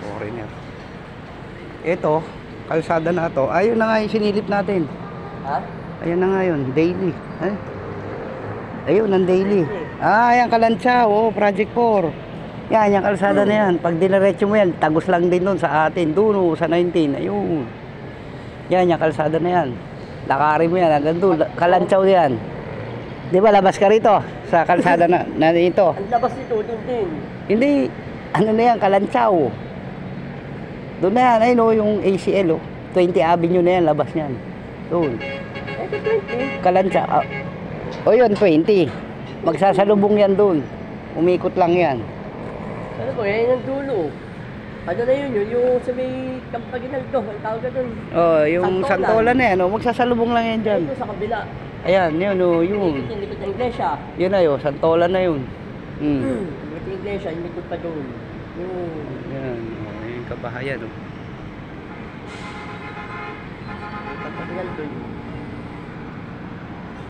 Foreigner. Ito, kalsada na to. Ayun na nga yung sinilip natin. Ha? Ayun na nga yun, daily. Eh? Ayun, ang daily. Ayan, Kalancha, Project 4. Yan, yung kalsada na yan. Pag dinaretso mo yan, tagos lang din doon sa atin. Doon, sa 19. Ayun. Yan, yung kalsada na yan. Lakarin mo yan, hanggang doon. Kalanchaw yan. Di ba, labas ka rito sa kalsada na ito. Ang labas nito, doon din. Hindi, ano na yan, Kalanchaw. Doon na yan, ayun yung ACL, 20 Avenue na yan, labas niyan. Doon. Ito 20. Kalancha. O yun, 20. Magsasalubong yan doon. Umikot lang yan. Ano ba, yan yung dulo. Ano na yun, yung sa may Campaginaldo, ang tawag na doon. Oh, yung Santolan na yan, magsasalubong lang yan dyan. Ito sa kabila. Ayan, yun, yun. Yung likod ng iglesia. Yun na yun, Santolan na yun. Yung likod ng iglesia, yung likod pa doon. Yan, yung kabahayan. Campaginaldo.